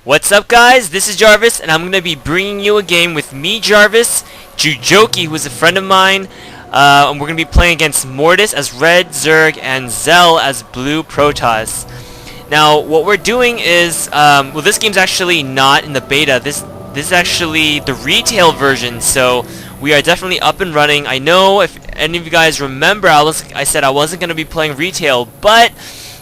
What's up, guys? This is Jarvis, and I'm going to be bringing you a game with me, Jarvis, Jujoki, who is a friend of mine, and we're going to be playing against Mortis as Red, Zerg, and xell as Blue Protoss. Now, what we're doing is, well, this game's actually not in the beta. This is actually the retail version, so we are definitely up and running. I know if any of you guys remember, I said I wasn't going to be playing retail, but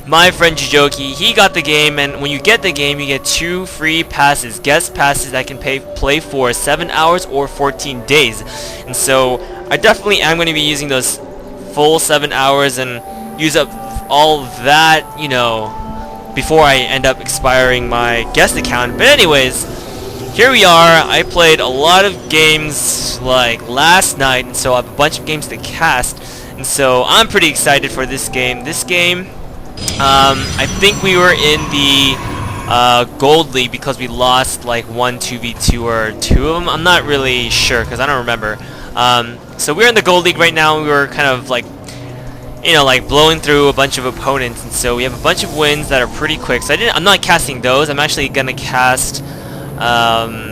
my friend Jujoki, he got the game, and when you get the game, you get 2 free passes, guest passes that can play for 7 hours or 14 days. And so I definitely am going to be using those full 7 hours and use up all of that, you know, before I end up expiring my guest account. But anyways, here we are. I played a lot of games like last night, and so I have a bunch of games to cast, and so I'm pretty excited for this game. I think we were in the Gold League because we lost like 2v2 or 2 of them. I'm not really sure because I don't remember. So we're in the Gold League right now. We were kind of like, you know, like blowing through a bunch of opponents, and so we have a bunch of wins that are pretty quick. So I'm not casting those. I'm actually gonna cast one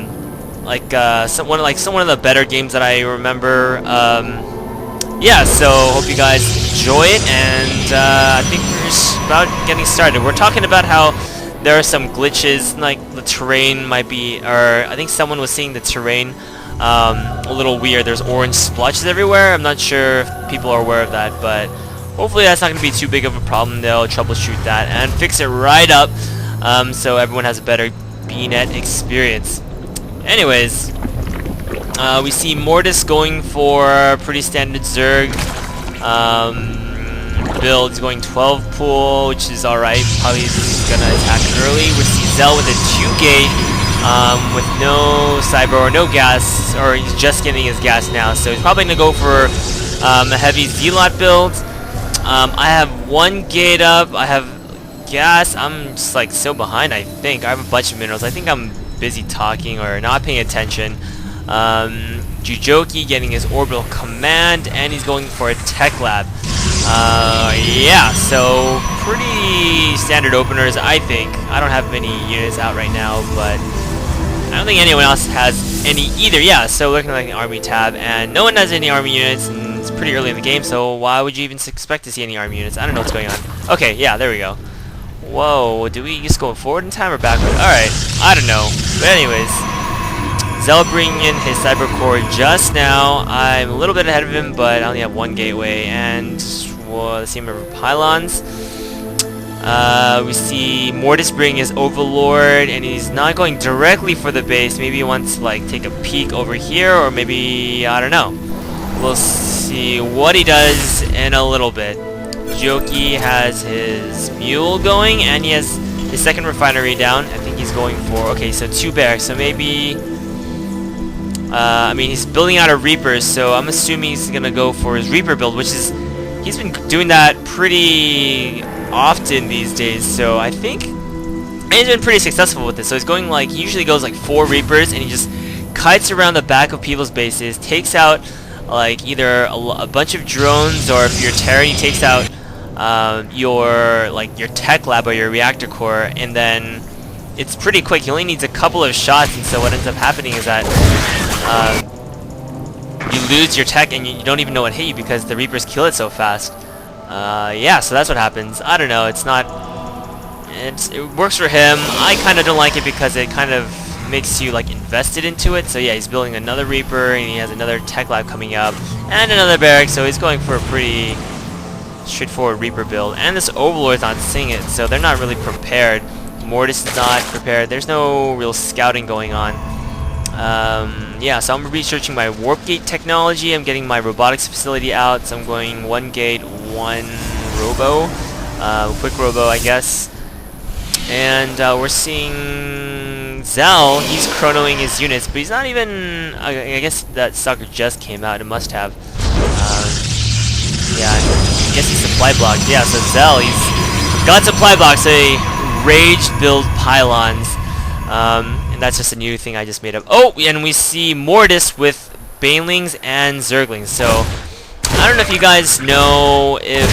of the better games that I remember. Yeah, so hope you guys enjoy it, and I think we're just about getting started. We're talking about how there are some glitches, like the terrain might be, or I think someone was seeing the terrain a little weird. There's orange splotches everywhere. I'm not sure if people are aware of that, but hopefully that's not going to be too big of a problem. They'll troubleshoot that and fix it right up, so everyone has a better BNet experience. Anyways, we see Mortis going for pretty standard Zerg build. He's going 12 pool, which is alright. Probably gonna attack early. We see xell with a 2-gate with no cyber or no gas, or he's just getting his gas now. So he's probably gonna go for a heavy Zealot build. I have 1 gate up. I have gas. I'm just like so behind. I think I have a bunch of minerals. I think I'm busy talking or not paying attention. Jujoki getting his orbital command, and he's going for a tech lab. Yeah, so pretty standard openers, I think. I don't have many units out right now, but I don't think anyone else has any either. Yeah, so looking like an army tab, and no one has any army units, and it's pretty early in the game, so why would you even expect to see any army units? I don't know what's going on. Okay, yeah, there we go. Whoa, do we just go forward in time or backward? Alright, I don't know. But anyways, xell bringing in his cyber core just now. I'm a little bit ahead of him, but I only have 1 gateway, and the same number of pylons. We see Mortis bring his Overlord, and he's not going directly for the base. Maybe he wants to like take a peek over here, or maybe, I don't know. We'll see what he does in a little bit. Joki has his mule going, and he has his second refinery down. I think he's going for, okay, so 2 barracks, so maybe I mean, he's building out a Reaper, so I'm assuming he's gonna go for his Reaper build, which is, he's been doing that pretty often these days, so I think, and he's been pretty successful with this. So he's going like, he usually goes like 4 Reapers, and he just kites around the back of people's bases, takes out like either a bunch of drones, or if you're Terran, he takes out your tech lab or your reactor core, and then it's pretty quick. He only needs a couple of shots, and so what ends up happening is that you lose your tech, and you don't even know what hit you because the Reapers kill it so fast. Yeah, so that's what happens. I don't know. It works for him. I kind of don't like it because it kind of makes you like invested into it. So yeah, he's building another Reaper, and he has another tech lab coming up, and another barrack. So he's going for a pretty straightforward Reaper build. And this Overlord's not seeing it, so they're not really prepared. Mortis is not prepared. There's no real scouting going on. Yeah, so I'm researching my warp gate technology. I'm getting my robotics facility out, so I'm going 1 gate, 1 robo, quick robo, I guess. And we're seeing xell. He's chronoing his units, but he's not even. I guess that sucker just came out. It must have. Yeah, I guess he's supply blocked. Yeah, so xell, he's got supply blocks. So he rage build pylons. And that's just a new thing I just made up. Oh, and we see Mortis with Banelings and Zerglings. So I don't know if you guys know if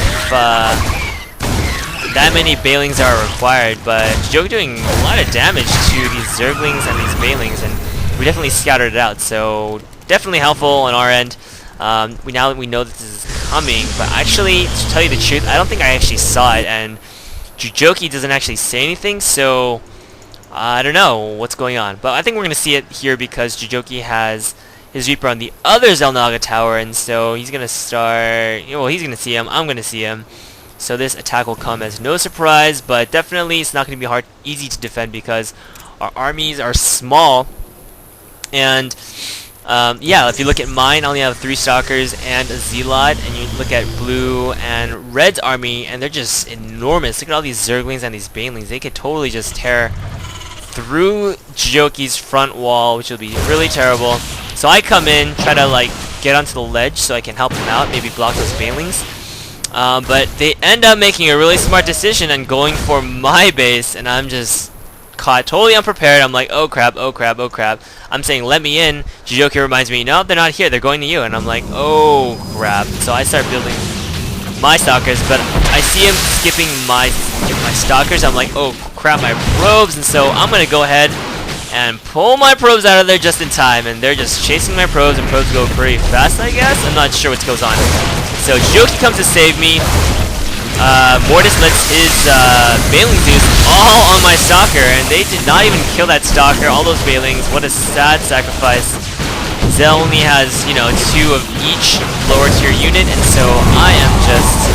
that many Bailings are required, but Jujoki doing a lot of damage to these Zerglings and these Bailings, and we definitely scattered it out, so definitely helpful on our end. Now that we know that this is coming, but actually, to tell you the truth, I don't think I actually saw it, and Jujoki doesn't actually say anything, so I don't know what's going on. But I think we're going to see it here because Jujoki has his Reaper on the other Xellnaga tower, and so he's going to start, well, he's going to see him, I'm going to see him. So this attack will come as no surprise, but definitely it's not going to be easy to defend because our armies are small. And yeah, if you look at mine, I only have 3 Stalkers and a Zealot, and you look at Blue and Red's army, and they're just enormous. Look at all these Zerglings and these Banelings. They could totally just tear through Jujoki's front wall, which will be really terrible. So I come in, try to like get onto the ledge so I can help them out, maybe block those Banelings. But they end up making a really smart decision and going for my base, and I'm just caught totally unprepared. I'm like, oh crap, oh crap, oh crap. I'm saying, let me in. Jujoki reminds me, no, they're not here, they're going to you. And I'm like, oh crap. So I start building my Stalkers, but I see him skipping my Stalkers. I'm like, oh crap, my probes. And so I'm going to go ahead and pull my probes out of there just in time. And they're just chasing my probes, and probes go pretty fast, I guess. I'm not sure what goes on. So Jujoki comes to save me. Mortis lets his Bailings use all on my Stalker, and they did not even kill that Stalker. All those Bailings, what a sad sacrifice. Xell only has, you know, 2 of each lower tier unit, and so I am just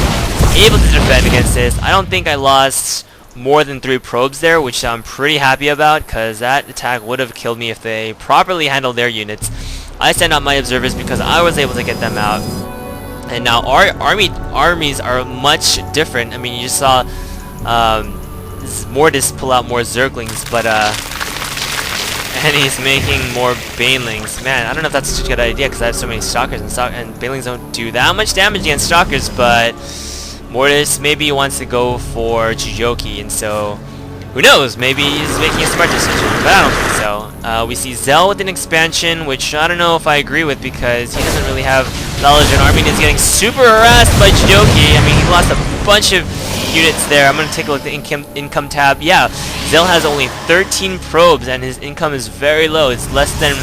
able to defend against this. I don't think I lost more than 3 probes there, which I'm pretty happy about, because that attack would have killed me if they properly handled their units. I sent out my observers because I was able to get them out. And now our armies are much different. I mean, you just saw Mortis pull out more Zerglings, but and he's making more Banelings. Man, I don't know if that's such a good idea because I have so many Stalkers, and Banelings don't do that much damage against Stalkers. But Mortis maybe wants to go for Jujoki, and so who knows? Maybe he's making a smart decision, but I don't think so. We see Xell with an expansion, which I don't know if I agree with because he doesn't really have knowledge on army. He's getting super harassed by Jujoki. I mean, he lost a bunch of units there. I'm going to take a look at the income tab. Yeah, Xell has only 13 probes, and his income is very low. It's less than,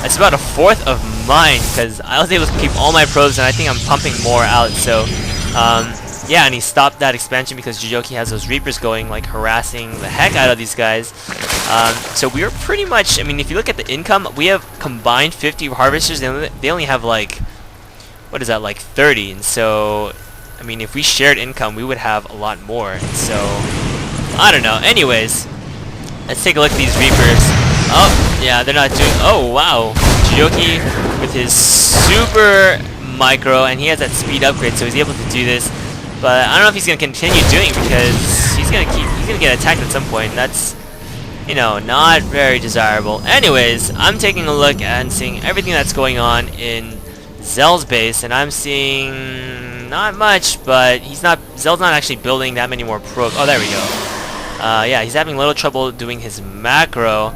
it's about 1/4 of mine because I was able to keep all my probes, and I think I'm pumping more out. So, yeah, and he stopped that expansion because Jujoki has those Reapers going, like, harassing the heck out of these guys. So we are pretty much, I mean, if you look at the income, we have combined 50 Harvesters, and they only have, like, what is that, like 30, and so, I mean, if we shared income, we would have a lot more, and so, I don't know. Anyways, let's take a look at these Reapers. Oh, yeah, they're not doing, oh, wow. Jujoki with his super micro, and he has that speed upgrade, so he's able to do this. But I don't know if he's going to continue doing it because he's going to get attacked at some point. And that's, you know, not very desirable. Anyways, I'm taking a look and seeing everything that's going on in Xell's base, and I'm seeing not much, but Xell's not actually building that many more probes. Oh, there we go. Yeah, he's having a little trouble doing his macro.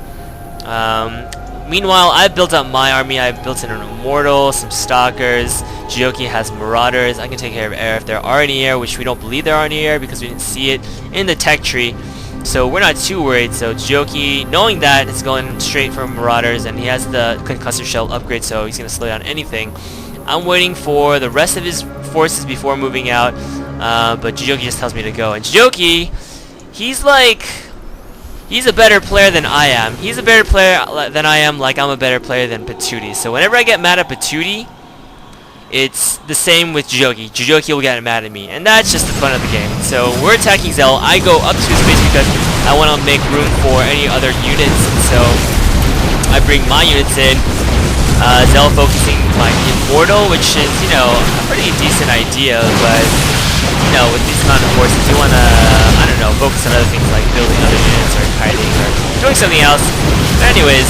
Meanwhile, I built up my army. I built in an Immortal, some Stalkers. Jujoki has Marauders. I can take care of air if there are any air, which we don't believe there are any air because we didn't see it in the tech tree. So we're not too worried. So Jujoki, knowing that, is going straight for Marauders, and he has the Concussive Shell upgrade, so he's going to slow down anything. I'm waiting for the rest of his forces before moving out, but Jujoki just tells me to go. And Jujoki, he's a better player than I am. He's a better player than I am, like I'm a better player than Patootie. So whenever I get mad at Patootie, it's the same with Jujoki. Jujoki will get mad at me, and that's just the fun of the game. So we're attacking Xell. I go up to his base because I want to make room for any other units, and so I bring my units in. Xell focusing my Immortal, which is, you know, a pretty decent idea, but, you know, with this amount of forces, you want to, I don't know, focus on other things like building other units or kiting or doing something else. But anyways,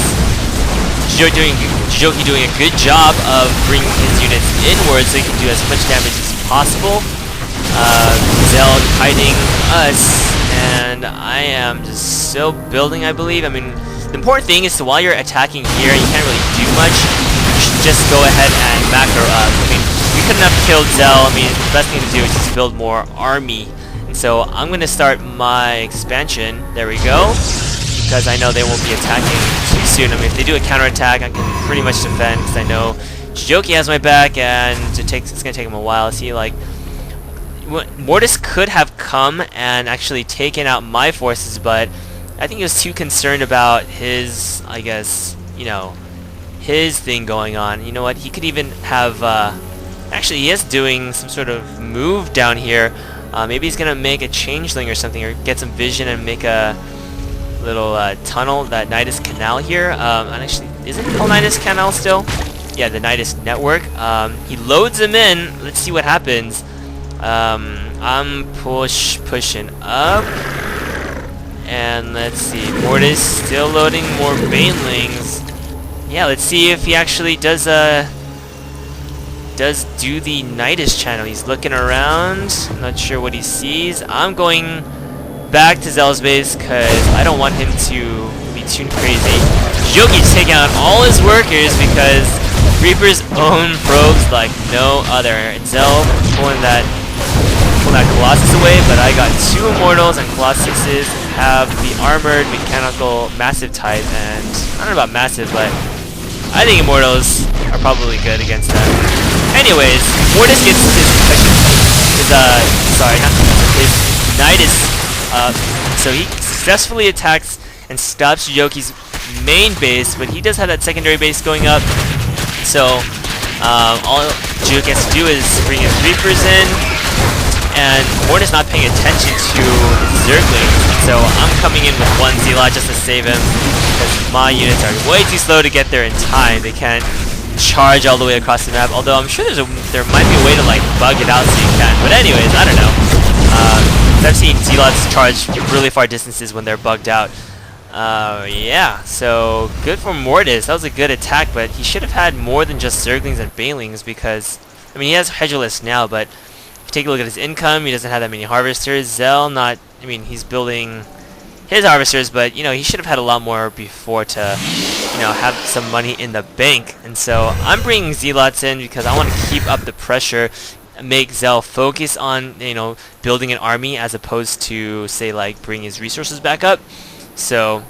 Jujoki doing a good job of bringing his units inwards so he can do as much damage as possible. Xell kiting us, and I am just still building, I believe. I mean, the important thing is while you're attacking here, you can't really do much. You should just go ahead and macro up. I mean, we couldn't have killed Xell. I mean, the best thing to do is just build more army. And So I'm gonna start my expansion. There we go. Because I know they won't be attacking too soon. I mean, if they do a counterattack, I can pretty much defend. Because I know Jujoki has my back, and it's gonna take him a while. See, like, Mortis could have come and actually taken out my forces, but I think he was too concerned about his, I guess, you know, his thing going on. You know what? He could even have. Actually, he is doing some sort of move down here. Maybe he's gonna make a changeling or something, or get some vision and make a little tunnel, that Nidus Canal here. And actually, is it called Nidus Canal still? Yeah, the Nidus Network. He loads them in. Let's see what happens. I'm pushing up, and let's see. Mortis still loading more banelings. Yeah, let's see if he actually does do the Nidus channel. He's looking around. I'm not sure what he sees. I'm going back to xell's base because I don't want him to be too crazy. Jujoki's taking out all his workers because Reaper's own probes like no other. And xell pulling that Colossus away, but I got 2 Immortals, and Colossuses have the armored mechanical massive type, and I don't know about massive, but I think Immortals are probably good against them. Anyways, Mortis gets his Nidus up, so he successfully attacks and stops Jujoki's main base, but he does have that secondary base going up, so all Jujoki has to do is bring his Reapers in, and Mortis not paying attention to Zerglings, so I'm coming in with 1 Zealot just to save him, because my units are way too slow to get there in time. They can't charge all the way across the map, although I'm sure there might be a way to like bug it out so you can, but anyways, I don't know. I've seen Zealots charge really far distances when they're bugged out. Yeah, so good for Mortis. That was a good attack, but he should have had more than just Zerglings and Banelings, because, I mean, he has Hedulus now, but if you take a look at his income, he doesn't have that many harvesters. Xell, I mean, he's building his harvesters, but, you know, he should have had a lot more before to, you know, have some money in the bank. And so I'm bringing Zealots in because I want to keep up the pressure, make xell focus on, you know, building an army as opposed to, say, like, bringing his resources back up. So,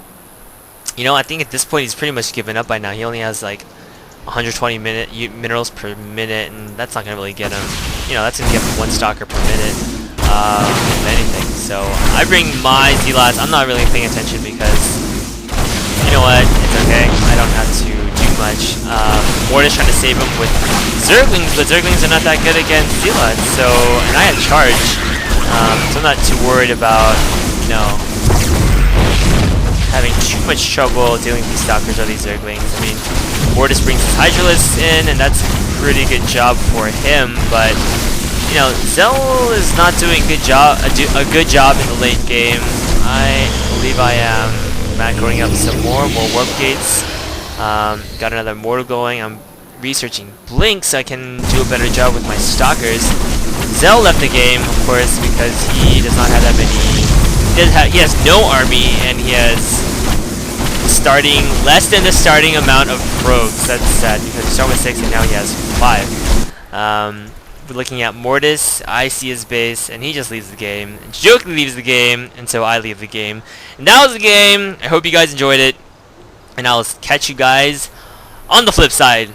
you know, I think at this point he's pretty much given up by now. He only has like 120 minerals per minute, and that's not gonna really get him. You know, that's gonna get him 1 stalker per minute, if anything. So I bring my Zealots. I'm not really paying attention because, you know what, it's okay. I don't have to do much. Mortis trying to save him with Zerglings, but Zerglings are not that good against Zealots. So, and I had charge, so I'm not too worried about, you know, having too much trouble dealing with these stalkers or these Zerglings. I mean, Mortis brings his Hydralisk in, and that's a pretty good job for him, but, you know, xell is not doing a good job in the late game. I believe I am macroing up some more warp gates. Got another mortal going. I'm researching Blink so I can do a better job with my stalkers. Xell left the game, of course, because he does not have that many. He has no army, and he has less than the starting amount of probes. That's sad because he started with 6 and now he has 5. We're looking at Mortis. I see his base, and he just leaves the game. Jujoki leaves the game, and so I leave the game. And that was the game. I hope you guys enjoyed it, and I'll catch you guys on the flip side.